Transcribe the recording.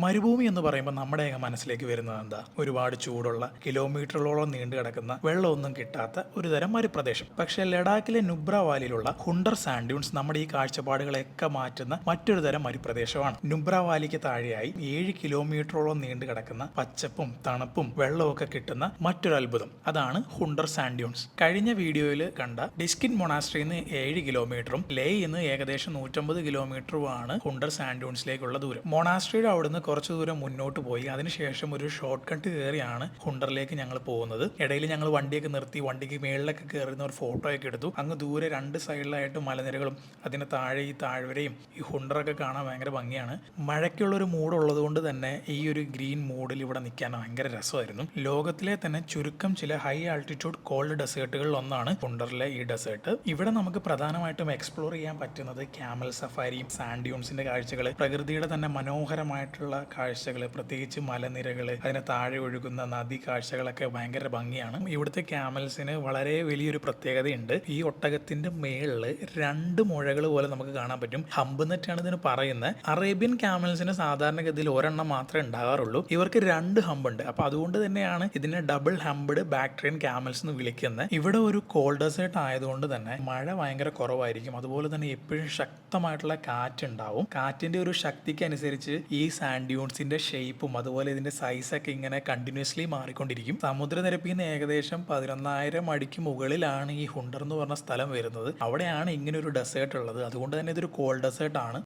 മരുഭൂമി എന്ന് പറയുമ്പോൾ നമ്മുടെയൊക്കെ മനസ്സിലേക്ക് വരുന്നത് എന്താ? ഒരുപാട് ചൂടുള്ള കിലോമീറ്ററുകളോളം നീണ്ടു കിടക്കുന്ന വെള്ളമൊന്നും കിട്ടാത്ത ഒരു തരം മരുപ്രദേശം. പക്ഷേ ലഡാക്കിലെ നുബ്ര വാലിയിലുള്ള ഹുണ്ടർ സാൻഡ് ഡ്യൂൺസ് നമ്മുടെ ഈ കാഴ്ചപ്പാടുകളെയൊക്കെ മാറ്റുന്ന മറ്റൊരു തരം മരുപ്രദേശമാണ്. നുബ്ര വാലിക്ക് താഴെയായി 7 കിലോമീറ്ററോളം നീണ്ടു കിടക്കുന്ന പച്ചപ്പും തണുപ്പും വെള്ളമൊക്കെ കിട്ടുന്ന മറ്റൊരു അത്ഭുതം, അതാണ് ഹുണ്ടർ സാൻഡ് ഡ്യൂൺസ്. കഴിഞ്ഞ വീഡിയോയിൽ കണ്ട ഡിസ്കിൻ മൊണാസ്ട്രിയിൽ നിന്ന് 7 കിലോമീറ്ററും ലേയിൽ നിന്ന് ഏകദേശം 150 കിലോമീറ്ററുമാണ് ഹുണ്ടർ സാൻഡ് ഡ്യൂൺസിലേക്കുള്ള ദൂരം. മൊണാസ്ട്രിയുടെ അവിടുന്ന് കുറച്ച് ദൂരം മുന്നോട്ട് പോയി അതിനുശേഷം ഒരു ഷോർട്ട് കട്ട് കയറിയാണ് ഹുണ്ടറിലേക്ക് ഞങ്ങൾ പോകുന്നത്. ഇടയിൽ ഞങ്ങൾ വണ്ടിയൊക്കെ നിർത്തി വണ്ടിക്ക് മേളിലൊക്കെ കയറുന്ന ഒരു ഫോട്ടോ ഒക്കെ എടുത്തു. അങ്ങ് ദൂരെ 2 സൈഡിലായിട്ട് മലനിരകളും അതിന് താഴെ ഈ താഴ്വരയും ഈ ഹുണ്ടറൊക്കെ കാണാൻ ഭയങ്കര ഭംഗിയാണ്. മഴയ്ക്കുള്ളൊരു മൂടുള്ളത് കൊണ്ട് തന്നെ ഈ ഒരു ഗ്രീൻ മൂഡിൽ ഇവിടെ നിൽക്കാൻ ഭയങ്കര രസമായിരുന്നു. ലോകത്തിലെ തന്നെ ചുരുക്കം ചില ഹൈ ആൾട്ടിറ്റ്യൂഡ് കോൾഡ് ഡെസേർട്ടുകളിൽ ഒന്നാണ് ഹുണ്ടറിലെ ഈ ഡെസേർട്ട്. ഇവിടെ നമുക്ക് പ്രധാനമായിട്ടും എക്സ്പ്ലോർ ചെയ്യാൻ പറ്റുന്നത് ക്യാമൽ സഫാരിയും സാൻഡ് ഡ്യൂൺസിന്റെ കാഴ്ചകൾ, പ്രകൃതിയുടെ തന്നെ മനോഹരമായിട്ടുള്ള കാഴ്ചകൾ, പ്രത്യേകിച്ച് മലനിരകൾ, അതിന് താഴെ ഒഴുകുന്ന നദി കാഴ്ചകളൊക്കെ ഭയങ്കര ഭംഗിയാണ്. ഇവിടുത്തെ ക്യാമൽസിന് വളരെ വലിയൊരു പ്രത്യേകതയുണ്ട്. ഈ ഒട്ടകത്തിന്റെ മേളില് 2 മുഴകൾ പോലെ നമുക്ക് കാണാൻ പറ്റും. ഹമ്പ് നെറ്റാണ് ഇതിന് പറയുന്നത്. അറേബ്യൻ ക്യാമൽസിന് സാധാരണഗതിയിൽ ഒരെണ്ണം മാത്രമേ ഉണ്ടാകാറുള്ളൂ. ഇവർക്ക് 2 ഹമ്പ് ഉണ്ട്. അപ്പൊ അതുകൊണ്ട് തന്നെയാണ് ഇതിനെ ഡബിൾ ഹംബ്ഡ് ബാക്ട്രിയൻ ക്യാമൽസ് എന്ന് വിളിക്കുന്നത്. ഇവിടെ ഒരു കോൾഡ് ഡെസേർട്ട് ആയതുകൊണ്ട് തന്നെ മഴ ഭയങ്കര കുറവായിരിക്കും. അതുപോലെ തന്നെ എപ്പോഴും ശക്തമായിട്ടുള്ള കാറ്റുണ്ടാവും. കാറ്റിന്റെ ഒരു ശക്തിക്ക് അനുസരിച്ച് ഈ സാൻഡ് ഡ്യൂൺസിന്റെ ഷേപ്പും അതുപോലെ ഇതിന്റെ സൈസൊക്കെ ഇങ്ങനെ കണ്ടിന്യൂസ്ലി മാറിക്കൊണ്ടിരിക്കും. സമുദ്രനിരപ്പിൽ നിന്ന് ഏകദേശം 11,000 അടിക്ക് മുകളിലാണ് ഈ ഹുണ്ടർ എന്ന് പറഞ്ഞ സ്ഥലം വരുന്നത്. അവിടെയാണ് ഇങ്ങനെ ഒരു ഡെസേർട്ട് ഉള്ളത്. അതുകൊണ്ട് തന്നെ ഇതൊരു കോൾഡ് ഡെസേർട്ട് ആണ്.